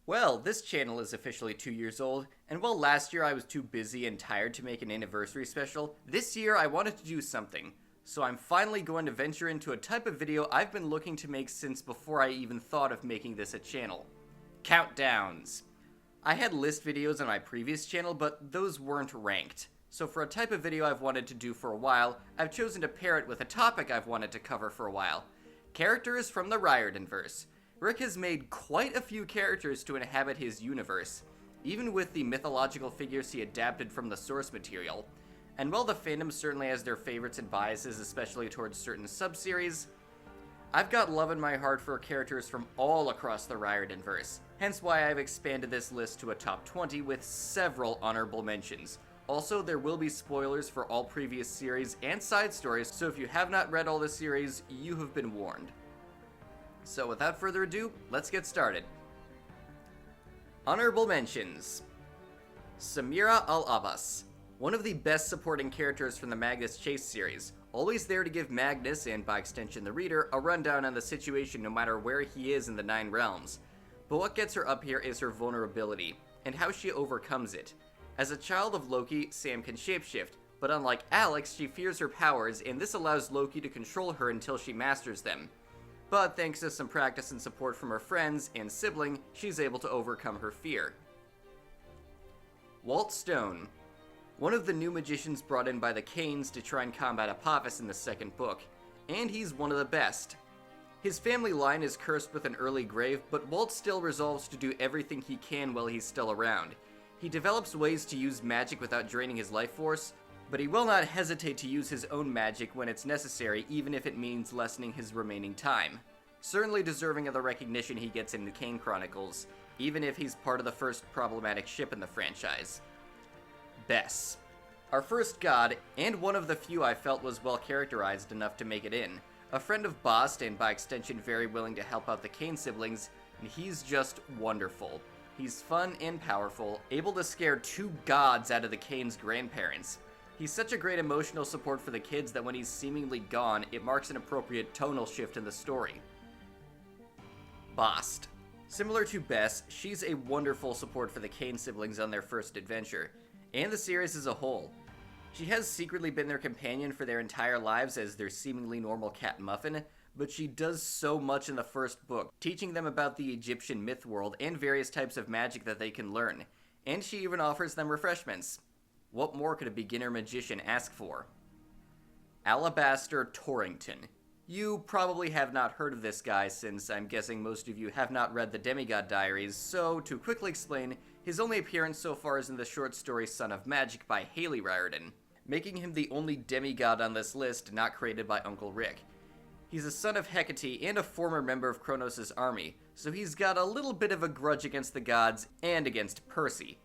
Well, this channel is officially 2 years old, and while last year I was too busy and tired to make an anniversary special, this year I wanted to do something. So I'm finally going to venture into a type of video I've been looking to make since before I even thought of making this a channel. Countdowns. I had list videos on my previous channel, but those weren't ranked. So for a type of video I've wanted to do for a while, I've chosen to pair it with a topic I've wanted to cover for a while. Characters from the Riordanverse. Rick has made quite a few characters to inhabit his universe, even with the mythological figures he adapted from the source material. And while the fandom certainly has their favorites and biases, especially towards certain sub-series, I've got love in my heart for characters from all across the Riordanverse, hence why I've expanded this list to a top 20 with several honorable mentions. Also, there will be spoilers for all previous series and side stories, so if you have not read all the series, you have been warned. So without further ado, let's get started. Honorable mentions. Samira Al-Abbas, one of the best supporting characters from the Magnus Chase series, always there to give Magnus, and by extension the reader, a rundown on the situation no matter where he is in the Nine Realms. But what gets her up here is her vulnerability, and how she overcomes it. As a child of Loki, Sam can shapeshift, but unlike Alex, she fears her powers, and this allows Loki to control her until she masters them. But thanks to some practice and support from her friends and sibling, she's able to overcome her fear. Walt Stone, one of the new magicians brought in by the Canes to try and combat Apophis in the second book, and he's one of the best. His family line is cursed with an early grave, but Walt still resolves to do everything he can while he's still around. He develops ways to use magic without draining his life force, but he will not hesitate to use his own magic when it's necessary, even if it means lessening his remaining time. Certainly deserving of the recognition he gets in the Kane Chronicles, even if he's part of the first problematic ship in the franchise. Bess, our first god, and one of the few I felt was well characterized enough to make it in. A friend of Bast, and by extension very willing to help out the Kane siblings, and he's just wonderful. He's fun and powerful, able to scare two gods out of the Kane's grandparents. He's such a great emotional support for the kids that when he's seemingly gone, it marks an appropriate tonal shift in the story. Bast. Similar to Bess, she's a wonderful support for the Kane siblings on their first adventure, and the series as a whole. She has secretly been their companion for their entire lives as their seemingly normal cat Muffin, but she does so much in the first book, teaching them about the Egyptian myth world and various types of magic that they can learn, and she even offers them refreshments. What more could a beginner magician ask for? Alabaster Torrington. You probably have not heard of this guy since I'm guessing most of you have not read the Demigod Diaries, so to quickly explain, his only appearance so far is in the short story Son of Magic by Haley Riordan, making him the only demigod on this list not created by Uncle Rick. He's a son of Hecate and a former member of Kronos' army, so he's got a little bit of a grudge against the gods and against Percy.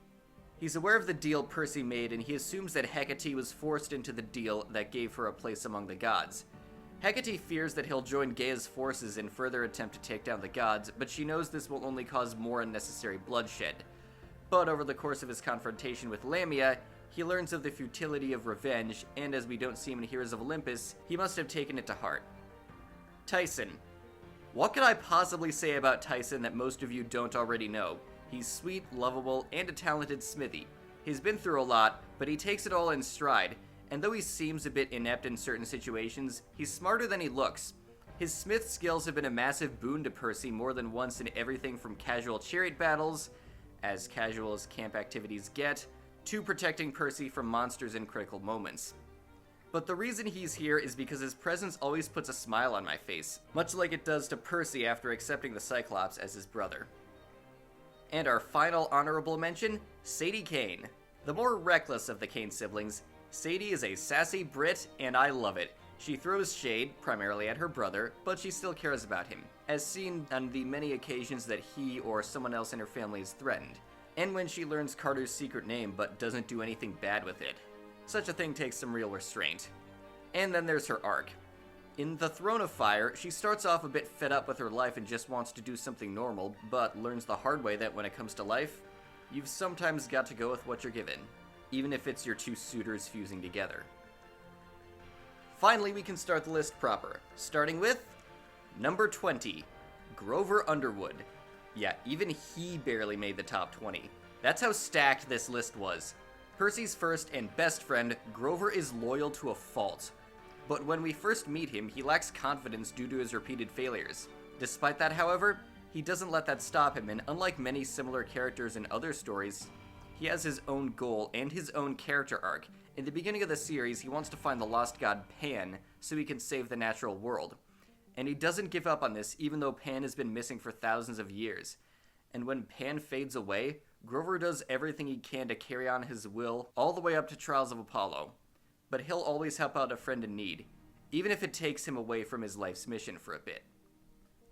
He's aware of the deal Percy made, and he assumes that Hecate was forced into the deal that gave her a place among the gods. Hecate fears that he'll join Gaia's forces in further attempt to take down the gods, but she knows this will only cause more unnecessary bloodshed. But over the course of his confrontation with Lamia, he learns of the futility of revenge, and as we don't see him in Heroes of Olympus, he must have taken it to heart. Tyson. What could I possibly say about Tyson that most of you don't already know? He's sweet, lovable, and a talented smithy. He's been through a lot, but he takes it all in stride, and though he seems a bit inept in certain situations, he's smarter than he looks. His smith skills have been a massive boon to Percy more than once in everything from casual chariot battles, as casual as camp activities get, to protecting Percy from monsters in critical moments. But the reason he's here is because his presence always puts a smile on my face, much like it does to Percy after accepting the Cyclops as his brother. And our final honorable mention, Sadie Kane. The more reckless of the Kane siblings, Sadie is a sassy Brit, and I love it. She throws shade, primarily at her brother, but she still cares about him, as seen on the many occasions that he or someone else in her family is threatened, and when she learns Carter's secret name but doesn't do anything bad with it. Such a thing takes some real restraint. And then there's her arc. In The Throne of Fire, she starts off a bit fed up with her life and just wants to do something normal, but learns the hard way that when it comes to life, you've sometimes got to go with what you're given, even if it's your two suitors fusing together. Finally, we can start the list proper, starting with number 20, Grover Underwood. Yeah, even he barely made the top 20. That's how stacked this list was. Percy's first and best friend, Grover, is loyal to a fault. But when we first meet him, he lacks confidence due to his repeated failures. Despite that, however, he doesn't let that stop him, and unlike many similar characters in other stories, he has his own goal and his own character arc. In the beginning of the series, he wants to find the lost god Pan so he can save the natural world. And he doesn't give up on this, even though Pan has been missing for thousands of years. And when Pan fades away, Grover does everything he can to carry on his will all the way up to Trials of Apollo. But he'll always help out a friend in need, even if it takes him away from his life's mission for a bit.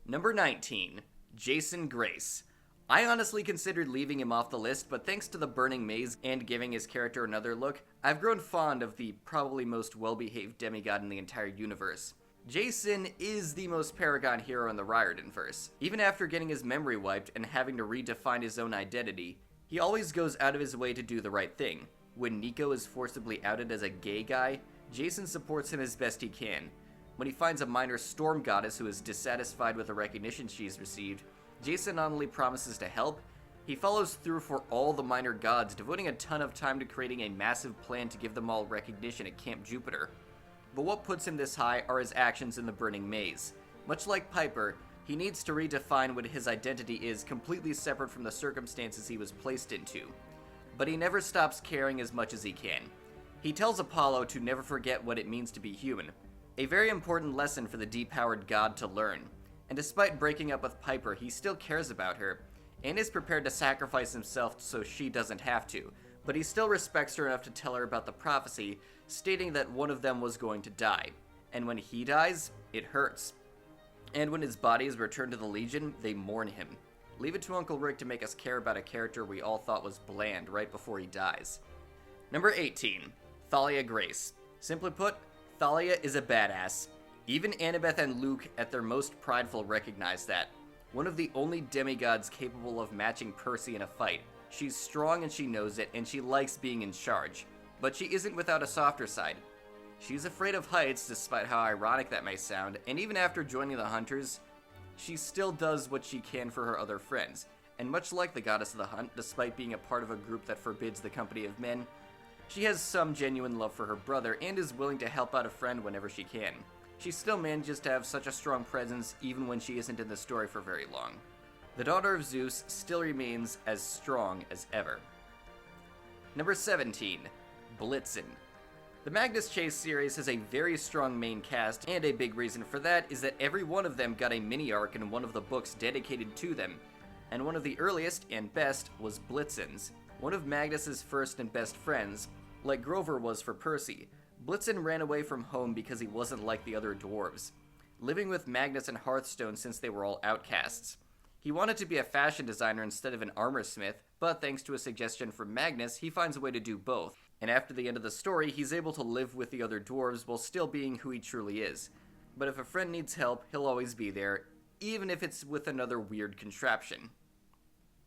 Number 19, Jason Grace. I honestly considered leaving him off the list, but thanks to the Burning Maze and giving his character another look, I've grown fond of the probably most well-behaved demigod in the entire universe. Jason is the most paragon hero in the Riordanverse. Even after getting his memory wiped and having to redefine his own identity, he always goes out of his way to do the right thing. When Nico is forcibly outed as a gay guy, Jason supports him as best he can. When he finds a minor storm goddess who is dissatisfied with the recognition she's received, Jason not only promises to help, he follows through for all the minor gods, devoting a ton of time to creating a massive plan to give them all recognition at Camp Jupiter. But what puts him this high are his actions in the Burning Maze. Much like Piper, he needs to redefine what his identity is, completely separate from the circumstances he was placed into. But he never stops caring as much as he can. He tells Apollo to never forget what it means to be human, a very important lesson for the depowered god to learn. And despite breaking up with Piper, he still cares about her, and is prepared to sacrifice himself so she doesn't have to. But he still respects her enough to tell her about the prophecy, stating that one of them was going to die. And when he dies, it hurts. And when his body is returned to the Legion, they mourn him. Leave it to Uncle Rick to make us care about a character we all thought was bland right before he dies. Number 18, Thalia Grace. Simply put, Thalia is a badass. Even Annabeth and Luke at their most prideful recognize that. One of the only demigods capable of matching Percy in a fight. She's strong and she knows it, and she likes being in charge. But she isn't without a softer side. She's afraid of heights, despite how ironic that may sound, and even after joining the Hunters, she still does what she can for her other friends. And much like the Goddess of the Hunt, despite being a part of a group that forbids the company of men, she has some genuine love for her brother and is willing to help out a friend whenever she can. She still manages to have such a strong presence even when she isn't in the story for very long. The daughter of Zeus still remains as strong as ever. Number 17, Blitzen. The Magnus Chase series has a very strong main cast, and a big reason for that is that every one of them got a mini-arc in one of the books dedicated to them, and one of the earliest and best was Blitzen's, one of Magnus's first and best friends, like Grover was for Percy. Blitzen ran away from home because he wasn't like the other dwarves, living with Magnus and Hearthstone since they were all outcasts. He wanted to be a fashion designer instead of an armor smith, but thanks to a suggestion from Magnus, he finds a way to do both. And after the end of the story, he's able to live with the other dwarves while still being who he truly is. But if a friend needs help, he'll always be there, even if it's with another weird contraption.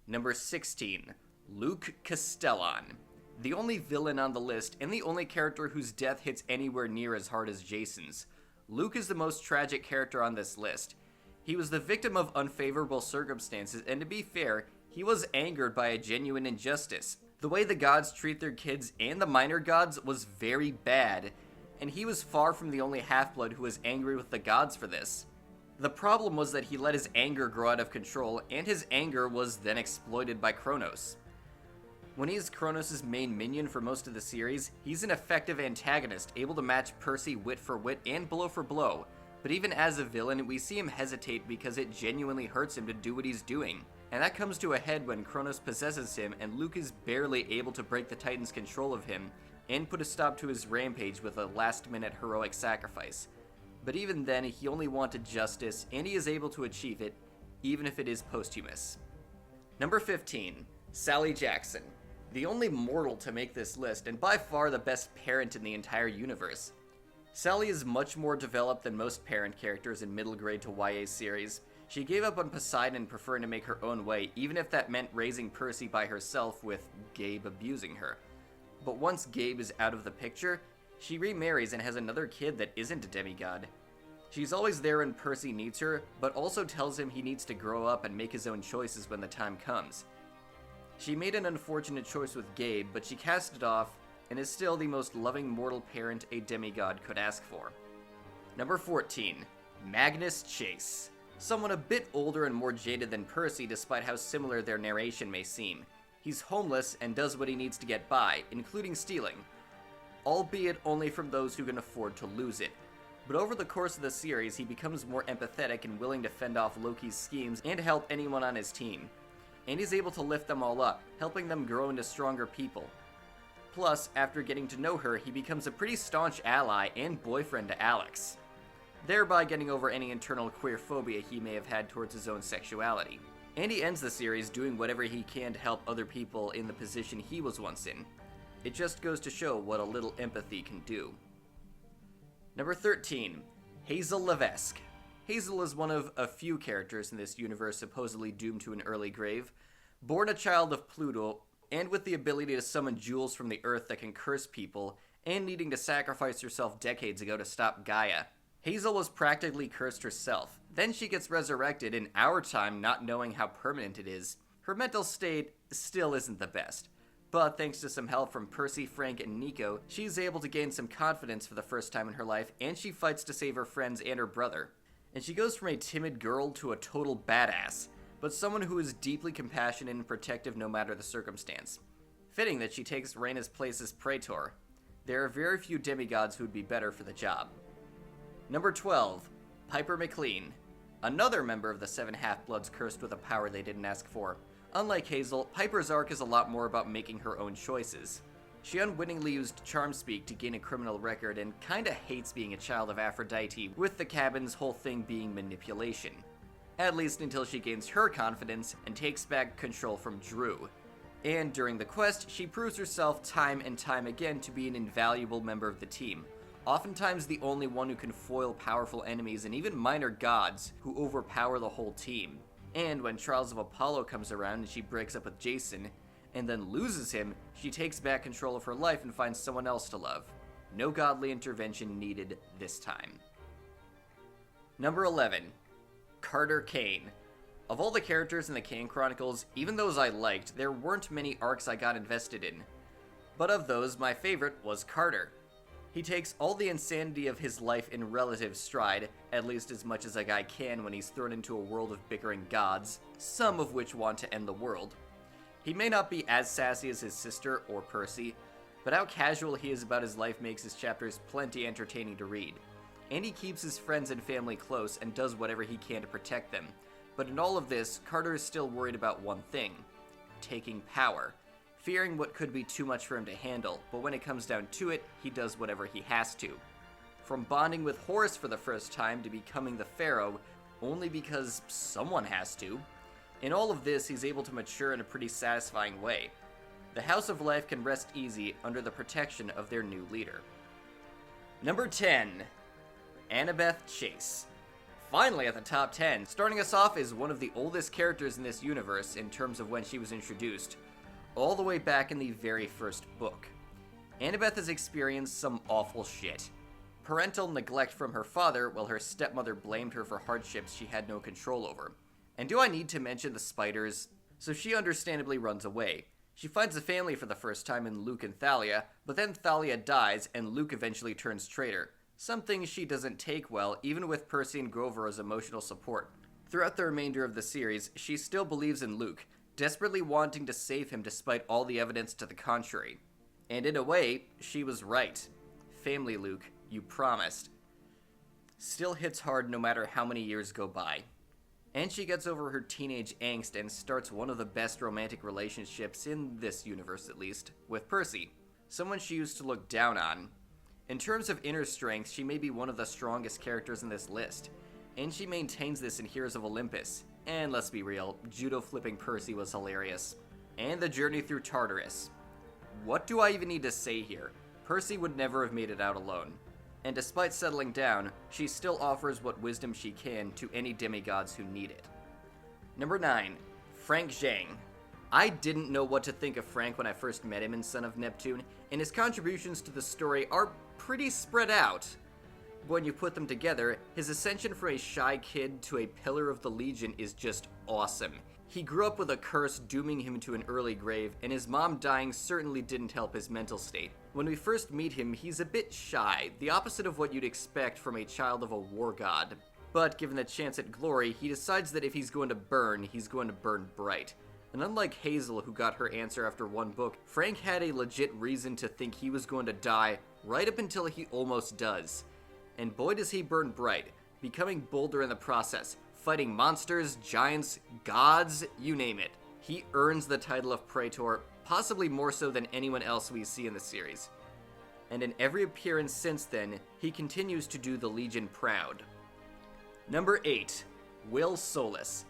Number 16, Luke Castellan. The only villain on the list, and the only character whose death hits anywhere near as hard as Jason's. Luke is the most tragic character on this list. He was the victim of unfavorable circumstances, and to be fair, he was angered by a genuine injustice. The way the gods treat their kids and the minor gods was very bad, and he was far from the only half-blood who was angry with the gods for this. The problem was that he let his anger grow out of control, and his anger was then exploited by Kronos. When he's Kronos' main minion for most of the series, he's an effective antagonist, able to match Percy wit for wit and blow for blow. But even as a villain, we see him hesitate because it genuinely hurts him to do what he's doing. And that comes to a head when Kronos possesses him and Luke is barely able to break the Titan's control of him and put a stop to his rampage with a last-minute heroic sacrifice. But even then, he only wanted justice, and he is able to achieve it, even if it is posthumous. Number 15, Sally Jackson. The only mortal to make this list, and by far the best parent in the entire universe. Sally is much more developed than most parent characters in middle grade to YA series. She gave up on Poseidon, preferring to make her own way, even if that meant raising Percy by herself with Gabe abusing her. But once Gabe is out of the picture, she remarries and has another kid that isn't a demigod. She's always there when Percy needs her, but also tells him he needs to grow up and make his own choices when the time comes. She made an unfortunate choice with Gabe, but she cast it off, and is still the most loving mortal parent a demigod could ask for. Number 14. Magnus Chase. Someone a bit older and more jaded than Percy, despite how similar their narration may seem. He's homeless and does what he needs to get by, including stealing, albeit only from those who can afford to lose it. But over the course of the series, he becomes more empathetic and willing to fend off Loki's schemes and help anyone on his team. And he's able to lift them all up, helping them grow into stronger people. Plus, after getting to know her, he becomes a pretty staunch ally and boyfriend to Alex, thereby getting over any internal queer phobia he may have had towards his own sexuality. And he ends the series doing whatever he can to help other people in the position he was once in. It just goes to show what a little empathy can do. Number 13. Hazel Levesque. Hazel is one of a few characters in this universe supposedly doomed to an early grave. Born a child of Pluto, and with the ability to summon jewels from the earth that can curse people, and needing to sacrifice herself decades ago to stop Gaia. Hazel was practically cursed herself. Then she gets resurrected in our time, not knowing how permanent it is. Her mental state still isn't the best, but thanks to some help from Percy, Frank, and Nico, she's able to gain some confidence for the first time in her life, and she fights to save her friends and her brother. And she goes from a timid girl to a total badass, but someone who is deeply compassionate and protective no matter the circumstance. Fitting that she takes Rhaena's place as Praetor. There are very few demigods who would be better for the job. Number 12. Piper McLean. Another member of the Seven Half-Bloods cursed with a power they didn't ask for. Unlike Hazel, Piper's arc is a lot more about making her own choices. She unwittingly used charm speak to gain a criminal record and kinda hates being a child of Aphrodite, with the cabin's whole thing being manipulation. At least until she gains her confidence and takes back control from Drew. And during the quest, she proves herself time and time again to be an invaluable member of the team. Oftentimes the only one who can foil powerful enemies and even minor gods who overpower the whole team. And when Trials of Apollo comes around and she breaks up with Jason, and then loses him, she takes back control of her life and finds someone else to love. No godly intervention needed this time. Number 11. Carter Kane. Of all the characters in the Kane Chronicles, even those I liked, there weren't many arcs I got invested in. But of those, my favorite was Carter. He takes all the insanity of his life in relative stride, at least as much as a guy can when he's thrown into a world of bickering gods, some of which want to end the world. He may not be as sassy as his sister or Percy, but how casual he is about his life makes his chapters plenty entertaining to read. And he keeps his friends and family close and does whatever he can to protect them. But in all of this, Carter is still worried about one thing: taking power. Fearing what could be too much for him to handle, but when it comes down to it, he does whatever he has to. From bonding with Horus for the first time to becoming the Pharaoh, only because someone has to. In all of this, he's able to mature in a pretty satisfying way. The House of Life can rest easy under the protection of their new leader. Number 10. Annabeth Chase. Finally at the top 10, starting us off is one of the oldest characters in this universe in terms of when she was introduced, all the way back in the very first book. Annabeth has experienced some awful shit. Parental neglect from her father, while her stepmother blamed her for hardships she had no control over. And do I need to mention the spiders? So she understandably runs away. She finds a family for the first time in Luke and Thalia, but then Thalia dies and Luke eventually turns traitor. Something she doesn't take well, even with Percy and Grover as emotional support. Throughout the remainder of the series, she still believes in Luke, desperately wanting to save him despite all the evidence to the contrary. And in a way, she was right. Family, Luke, you promised. Still hits hard no matter how many years go by. And she gets over her teenage angst and starts one of the best romantic relationships, in this universe at least, with Percy, someone she used to look down on. In terms of inner strength, she may be one of the strongest characters in this list, and she maintains this in Heroes of Olympus. And let's be real, judo flipping Percy was hilarious. And the journey through Tartarus. What do I even need to say here? Percy would never have made it out alone. And despite settling down, she still offers what wisdom she can to any demigods who need it. Number 9. Frank Zhang. I didn't know what to think of Frank when I first met him in Son of Neptune, and his contributions to the story are pretty spread out. But when you put them together, his ascension from a shy kid to a pillar of the Legion is just awesome. He grew up with a curse dooming him to an early grave, and his mom dying certainly didn't help his mental state. When we first meet him, he's a bit shy, the opposite of what you'd expect from a child of a war god. But given the chance at glory, he decides that if he's going to burn bright. And unlike Hazel, who got her answer after one book, Frank had a legit reason to think he was going to die right up until he almost does. And boy does he burn bright, becoming bolder in the process, fighting monsters, giants, gods, you name it. He earns the title of Praetor, possibly more so than anyone else we see in the series. And in every appearance since then, he continues to do the Legion proud. Number 8, Will Solus.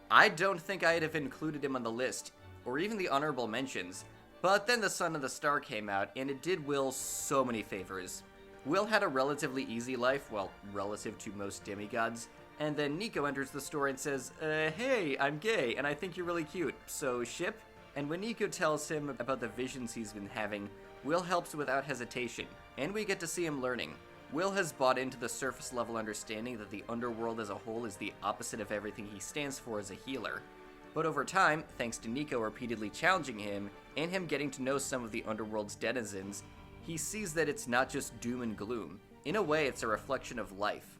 I don't think I'd have included him on the list, or even the honorable mentions, but then The Son of the Star came out, and it did Will so many favors. Will had a relatively easy life, well, relative to most demigods, and then Nico enters the story and says, hey, I'm gay, and I think you're really cute, so ship? And when Nico tells him about the visions he's been having, Will helps without hesitation, and we get to see him learning. Will has bought into the surface level understanding that the underworld as a whole is the opposite of everything he stands for as a healer. But over time, thanks to Nico repeatedly challenging him, and him getting to know some of the underworld's denizens, he sees that it's not just doom and gloom. In a way, it's a reflection of life.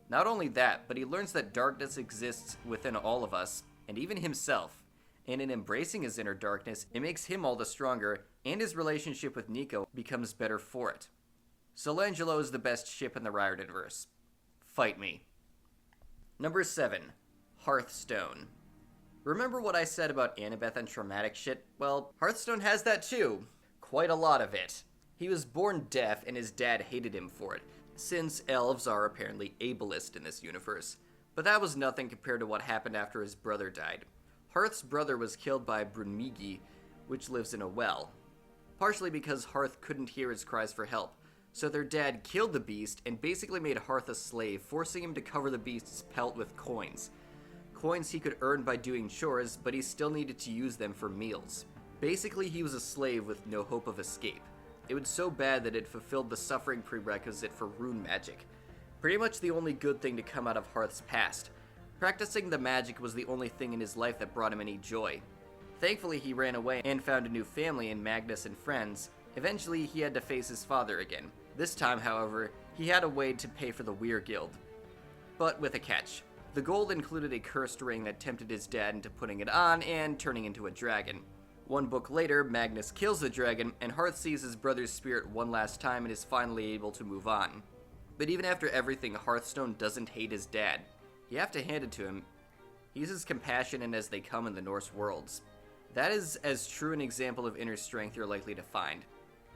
Not only that, but he learns that darkness exists within all of us, and even himself. And in embracing his inner darkness, it makes him all the stronger, and his relationship with Nico becomes better for it. Solangelo is the best ship in the Riordanverse. Fight me. Number 7, Hearthstone. Remember what I said about Annabeth and traumatic shit? Well, Hearthstone has that too. Quite a lot of it. He was born deaf and his dad hated him for it, since elves are apparently ableist in this universe. But that was nothing compared to what happened after his brother died. Hearth's brother was killed by Brunmigi, which lives in a well. Partially because Hearth couldn't hear his cries for help. So their dad killed the beast and basically made Hearth a slave, forcing him to cover the beast's pelt with coins. Coins he could earn by doing chores, but he still needed to use them for meals. Basically, he was a slave with no hope of escape. It was so bad that it fulfilled the suffering prerequisite for rune magic. Pretty much the only good thing to come out of Hearth's past. Practicing the magic was the only thing in his life that brought him any joy. Thankfully, he ran away and found a new family in Magnus and friends. Eventually, he had to face his father again. This time, however, he had a way to pay for the Weir Guild. But with a catch. The gold included a cursed ring that tempted his dad into putting it on and turning into a dragon. One book later, Magnus kills the dragon, and Hearth sees his brother's spirit one last time and is finally able to move on. But even after everything, Hearthstone doesn't hate his dad. You have to hand it to him. He's as compassionate as they come in the Norse worlds. That is as true an example of inner strength you're likely to find.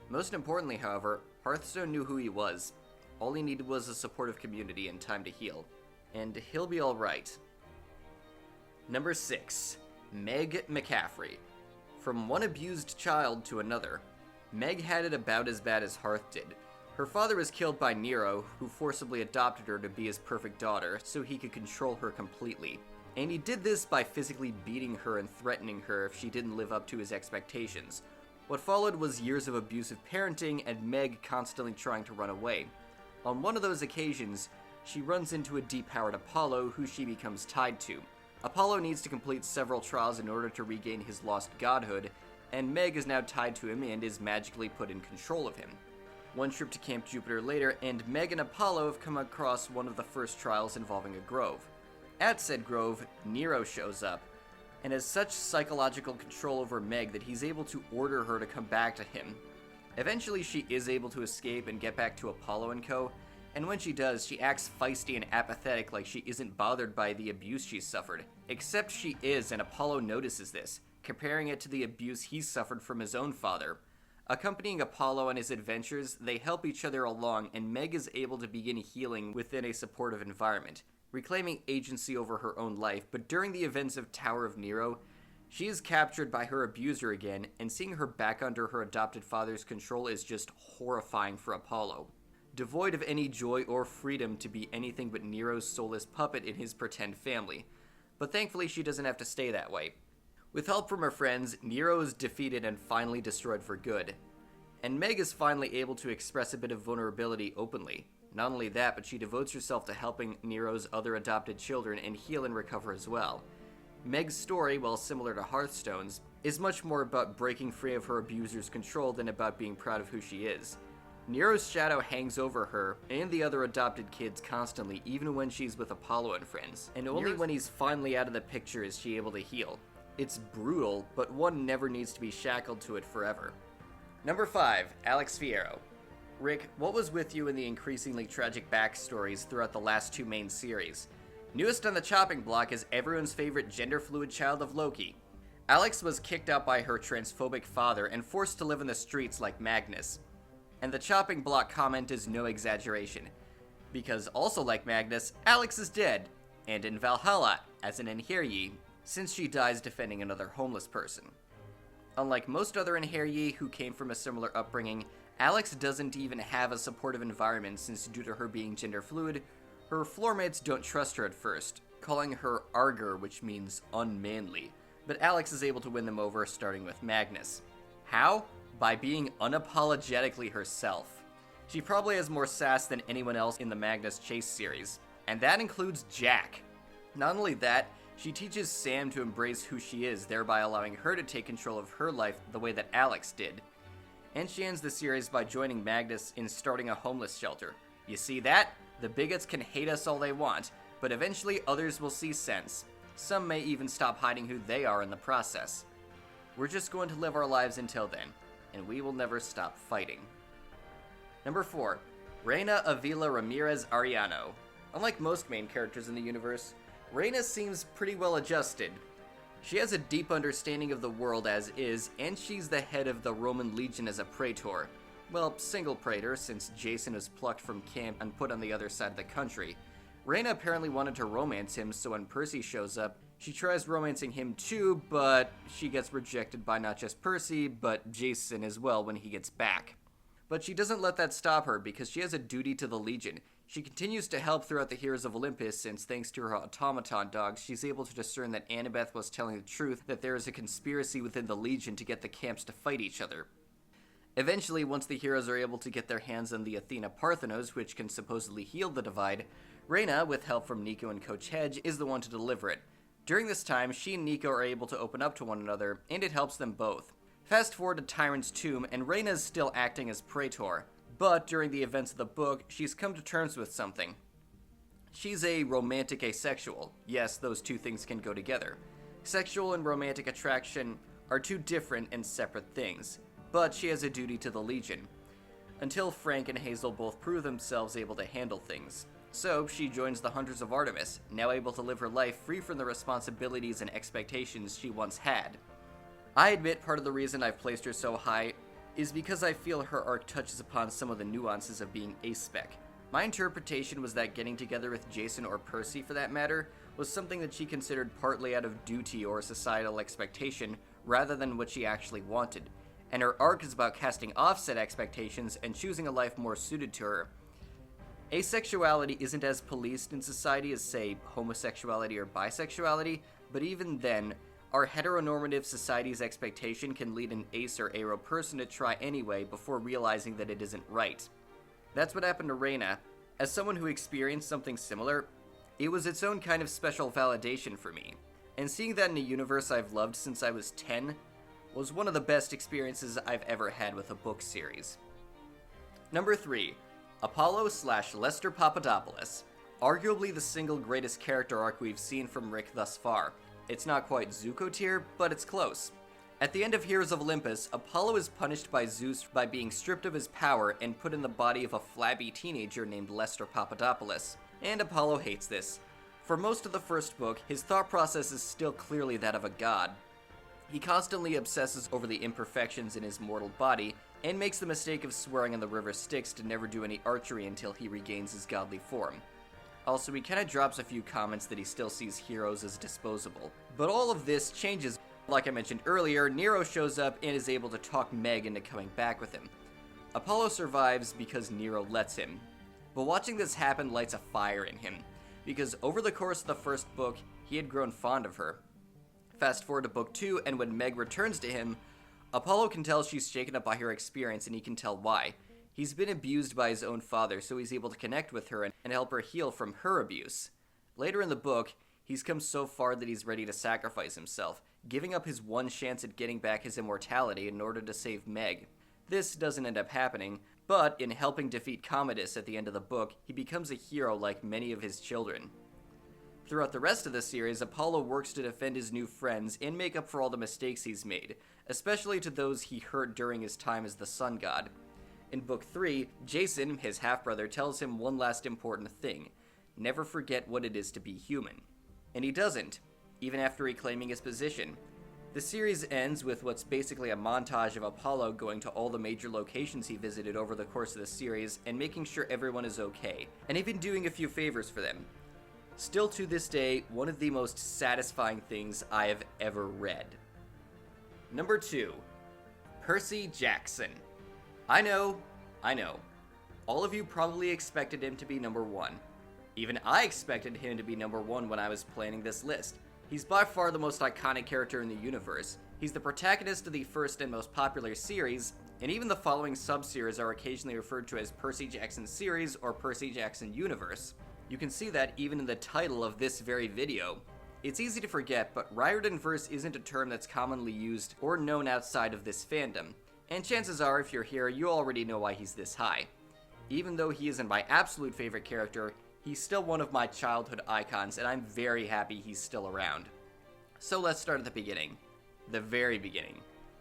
Most importantly, however, Hearthstone knew who he was. All he needed was a supportive community and time to heal. And he'll be alright. Number 6, Meg McCaffrey. From one abused child to another, Meg had it about as bad as Hearth did. Her father was killed by Nero, who forcibly adopted her to be his perfect daughter so he could control her completely. And he did this by physically beating her and threatening her if she didn't live up to his expectations. What followed was years of abusive parenting and Meg constantly trying to run away. On one of those occasions, she runs into a depowered Apollo who she becomes tied to. Apollo needs to complete several trials in order to regain his lost godhood, and Meg is now tied to him and is magically put in control of him. One trip to Camp Jupiter later, and Meg and Apollo have come across one of the first trials involving a grove. At said grove, Nero shows up, and has such psychological control over Meg that he's able to order her to come back to him. Eventually she is able to escape and get back to Apollo and co., and when she does, she acts feisty and apathetic like she isn't bothered by the abuse she's suffered. Except she is, and Apollo notices this, comparing it to the abuse he's suffered from his own father. Accompanying Apollo on his adventures, they help each other along, and Meg is able to begin healing within a supportive environment, reclaiming agency over her own life. But during the events of Tower of Nero, she is captured by her abuser again, and seeing her back under her adopted father's control is just horrifying for Apollo. Devoid of any joy or freedom to be anything but Nero's soulless puppet in his pretend family. But thankfully she doesn't have to stay that way. With help from her friends, Nero is defeated and finally destroyed for good. And Meg is finally able to express a bit of vulnerability openly. Not only that, but she devotes herself to helping Nero's other adopted children and heal and recover as well. Meg's story, while similar to Hearthstone's, is much more about breaking free of her abuser's control than about being proud of who she is. Nero's shadow hangs over her and the other adopted kids constantly, even when she's with Apollo and friends. And only when he's finally out of the picture is she able to heal. It's brutal, but one never needs to be shackled to it forever. Number 5, Alex Fierro. Rick, what was with you in the increasingly tragic backstories throughout the last 2 main series? Newest on the chopping block is everyone's favorite gender-fluid child of Loki. Alex was kicked out by her transphobic father and forced to live in the streets like Magnus. And the chopping block comment is no exaggeration. Because also like Magnus, Alex is dead, and in Valhalla, as an Einherji, since she dies defending another homeless person. Unlike most other Einherji who came from a similar upbringing, Alex doesn't even have a supportive environment since due to her being gender fluid, her floormates don't trust her at first, calling her Arger, which means unmanly. But Alex is able to win them over, starting with Magnus. How? By being unapologetically herself. She probably has more sass than anyone else in the Magnus Chase series, and that includes Jack. Not only that, she teaches Sam to embrace who she is, thereby allowing her to take control of her life the way that Alex did. And she ends the series by joining Magnus in starting a homeless shelter. You see that? The bigots can hate us all they want, but eventually others will see sense. Some may even stop hiding who they are in the process. We're just going to live our lives until then, and we will never stop fighting. Number 4, Reina Avila Ramirez Arellano. Unlike most main characters in the universe, Reina seems pretty well adjusted. She has a deep understanding of the world as is, and she's the head of the Roman Legion as a praetor. Well, single praetor, since Jason was plucked from camp and put on the other side of the country. Reina apparently wanted to romance him, so when Percy shows up, she tries romancing him too, but she gets rejected by not just Percy, but Jason as well when he gets back. But she doesn't let that stop her, because she has a duty to the Legion. She continues to help throughout the Heroes of Olympus, since thanks to her automaton dogs, she's able to discern that Annabeth was telling the truth, that there is a conspiracy within the Legion to get the camps to fight each other. Eventually, once the heroes are able to get their hands on the Athena Parthenos, which can supposedly heal the divide, Reina, with help from Nico and Coach Hedge, is the one to deliver it. During this time, she and Nico are able to open up to one another, and it helps them both. Fast forward to Tyrant's Tomb, and Reina is still acting as praetor, but during the events of the book, she's come to terms with something. She's a romantic asexual. Yes, those two things can go together. Sexual and romantic attraction are two different and separate things, but she has a duty to the Legion, until Frank and Hazel both prove themselves able to handle things. So, she joins the Hunters of Artemis, now able to live her life free from the responsibilities and expectations she once had. I admit part of the reason I've placed her so high is because I feel her arc touches upon some of the nuances of being a-spec. My interpretation was that getting together with Jason or Percy, for that matter, was something that she considered partly out of duty or societal expectation, rather than what she actually wanted. And her arc is about casting off said expectations and choosing a life more suited to her. Asexuality isn't as policed in society as, say, homosexuality or bisexuality, but even then, our heteronormative society's expectation can lead an ace or aro person to try anyway before realizing that it isn't right. That's what happened to Reina. As someone who experienced something similar, it was its own kind of special validation for me. And seeing that in a universe I've loved since I was 10 was one of the best experiences I've ever had with a book series. Number 3, Apollo/Lester Papadopoulos. Arguably the single greatest character arc we've seen from Rick thus far. It's not quite Zuko tier, but it's close. At the end of Heroes of Olympus, Apollo is punished by Zeus by being stripped of his power and put in the body of a flabby teenager named Lester Papadopoulos. And Apollo hates this. For most of the first book, his thought process is still clearly that of a god. He constantly obsesses over the imperfections in his mortal body, and makes the mistake of swearing on the river Styx to never do any archery until he regains his godly form. Also, he kinda drops a few comments that he still sees heroes as disposable. But all of this changes. Like I mentioned earlier, Nero shows up and is able to talk Meg into coming back with him. Apollo survives because Nero lets him. But watching this happen lights a fire in him, because over the course of the first book, he had grown fond of her. Fast forward to book 2, and when Meg returns to him, Apollo can tell she's shaken up by her experience, and he can tell why. He's been abused by his own father, so he's able to connect with her and help her heal from her abuse. Later in the book, he's come so far that he's ready to sacrifice himself, giving up his one chance at getting back his immortality in order to save Meg. This doesn't end up happening, but in helping defeat Commodus at the end of the book, he becomes a hero like many of his children. Throughout the rest of the series, Apollo works to defend his new friends and make up for all the mistakes he's made, especially to those he hurt during his time as the Sun God. In Book 3, Jason, his half-brother, tells him one last important thing: never forget what it is to be human. And he doesn't, even after reclaiming his position. The series ends with what's basically a montage of Apollo going to all the major locations he visited over the course of the series and making sure everyone is okay, and even doing a few favors for them. Still to this day, one of the most satisfying things I have ever read. Number 2. Percy Jackson. I know. All of you probably expected him to be number 1. Even I expected him to be number 1 when I was planning this list. He's by far the most iconic character in the universe. He's the protagonist of the first and most popular series, and even the following sub-series are occasionally referred to as Percy Jackson series or Percy Jackson universe. You can see that even in the title of this very video. It's easy to forget, but Riordanverse isn't a term that's commonly used or known outside of this fandom, and chances are if you're here, you already know why he's this high. Even though he isn't my absolute favorite character, he's still one of my childhood icons, and I'm very happy he's still around. So let's start at the beginning. The very beginning.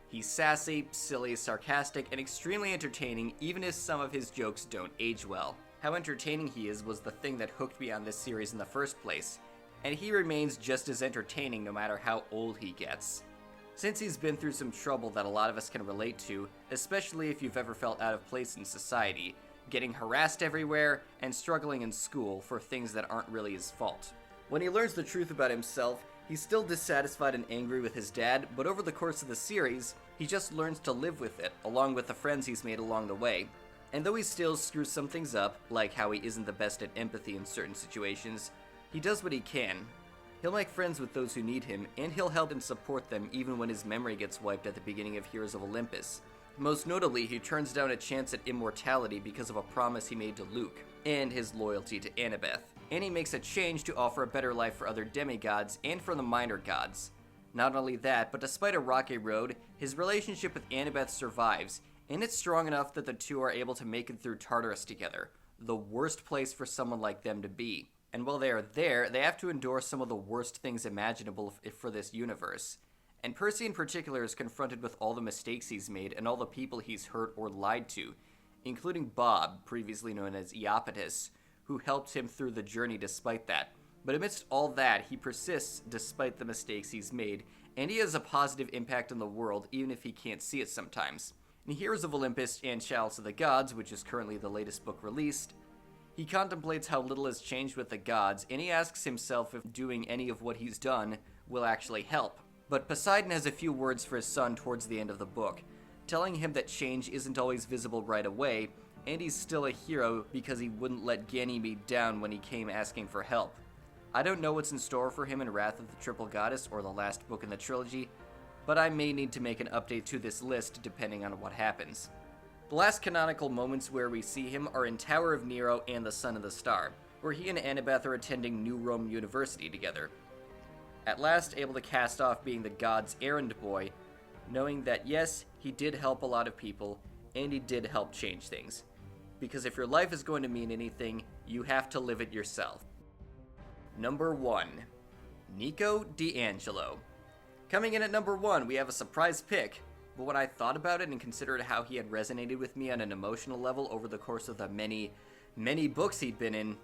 He's sassy, silly, sarcastic, and extremely entertaining, even if some of his jokes don't age well. How entertaining he is was the thing that hooked me on this series in the first place, and he remains just as entertaining no matter how old he gets. Since he's been through some trouble that a lot of us can relate to, especially if you've ever felt out of place in society, getting harassed everywhere, and struggling in school for things that aren't really his fault. When he learns the truth about himself, he's still dissatisfied and angry with his dad, but over the course of the series, he just learns to live with it, along with the friends he's made along the way. And though he still screws some things up, like how he isn't the best at empathy in certain situations, he does what he can. He'll make friends with those who need him, and he'll help and support them even when his memory gets wiped at the beginning of Heroes of Olympus. Most notably, he turns down a chance at immortality because of a promise he made to Luke, and his loyalty to Annabeth. And he makes a change to offer a better life for other demigods and for the minor gods. Not only that, but despite a rocky road, his relationship with Annabeth survives, and it's strong enough that the two are able to make it through Tartarus together, the worst place for someone like them to be. And while they are there, they have to endure some of the worst things imaginable for this universe. And Percy in particular is confronted with all the mistakes he's made and all the people he's hurt or lied to, including Bob, previously known as Iapetus, who helped him through the journey despite that. But amidst all that, he persists despite the mistakes he's made, and he has a positive impact on the world even if he can't see it sometimes. In Heroes of Olympus and Chalice of the Gods, which is currently the latest book released, he contemplates how little has changed with the gods, and he asks himself if doing any of what he's done will actually help. But Poseidon has a few words for his son towards the end of the book, telling him that change isn't always visible right away, and he's still a hero because he wouldn't let Ganymede down when he came asking for help. I don't know what's in store for him in Wrath of the Triple Goddess or the last book in the trilogy, but I may need to make an update to this list depending on what happens. The last canonical moments where we see him are in Tower of Nero and The Sun of the Star, where he and Annabeth are attending New Rome University together. At last able to cast off being the god's errand boy, knowing that yes, he did help a lot of people, and he did help change things. Because if your life is going to mean anything, you have to live it yourself. Number 1. Nico D'Angelo. Coming in at number 1, we have a surprise pick, but when I thought about it and considered how he had resonated with me on an emotional level over the course of the many, many books he'd been in,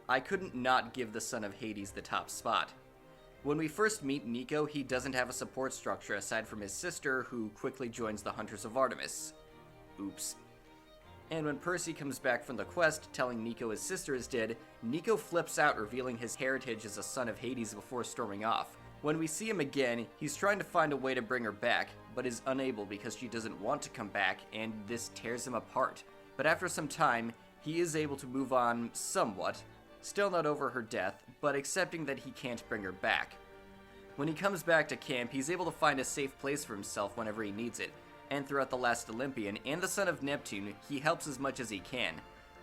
I couldn't not give the Son of Hades the top spot. When we first meet Nico, he doesn't have a support structure aside from his sister, who quickly joins the Hunters of Artemis. Oops. And when Percy comes back from the quest, telling Nico his sister is dead, Nico flips out, revealing his heritage as a son of Hades before storming off. When we see him again, he's trying to find a way to bring her back, but is unable because she doesn't want to come back, and this tears him apart. But after some time, he is able to move on somewhat, still not over her death, but accepting that he can't bring her back. When he comes back to camp, he's able to find a safe place for himself whenever he needs it, and throughout The Last Olympian and The Son of Neptune, he helps as much as he can.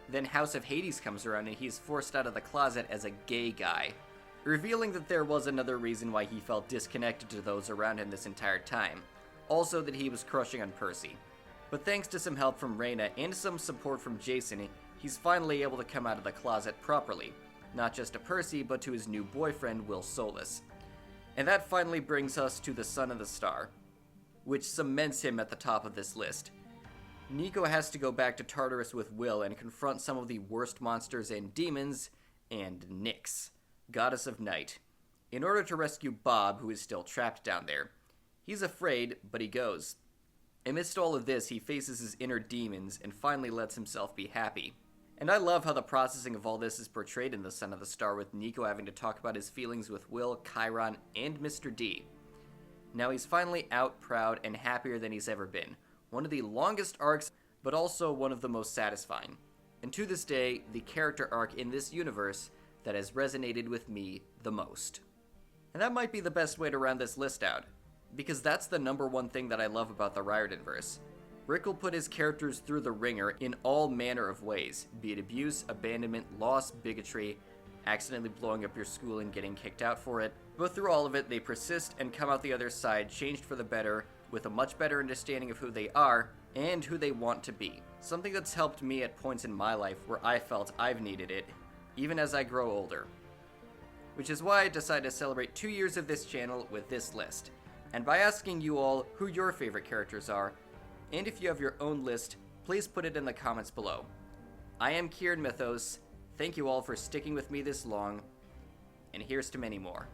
Then House of Hades comes around and he's forced out of the closet as a gay guy, revealing that there was another reason why he felt disconnected to those around him this entire time. Also that he was crushing on Percy. But thanks to some help from Reyna and some support from Jason, he's finally able to come out of the closet properly. Not just to Percy, but to his new boyfriend, Will Solus. And that finally brings us to the Son of the Star, which cements him at the top of this list. Nico has to go back to Tartarus with Will and confront some of the worst monsters and demons, and Nyx, goddess of night, in order to rescue Bob, who is still trapped down there. He's afraid, but he goes. Amidst all of this, he faces his inner demons and finally lets himself be happy. And I love how the processing of all this is portrayed in The Son of the Star, with Nico having to talk about his feelings with Will, Chiron, and Mr. D. Now he's finally out, proud, and happier than he's ever been. One of the longest arcs, but also one of the most satisfying. And to this day, the character arc in this universe that has resonated with me the most. And that might be the best way to round this list out, because that's the number one thing that I love about the Riordanverse. Rick will put his characters through the ringer in all manner of ways, be it abuse, abandonment, loss, bigotry, accidentally blowing up your school and getting kicked out for it. But through all of it, they persist and come out the other side changed for the better, with a much better understanding of who they are and who they want to be. Something that's helped me at points in my life where I felt I've needed it, even as I grow older. Which is why I decided to celebrate 2 years of this channel with this list, and by asking you all who your favorite characters are, and if you have your own list, please put it in the comments below. I am Kieran Mythos, thank you all for sticking with me this long, and here's to many more.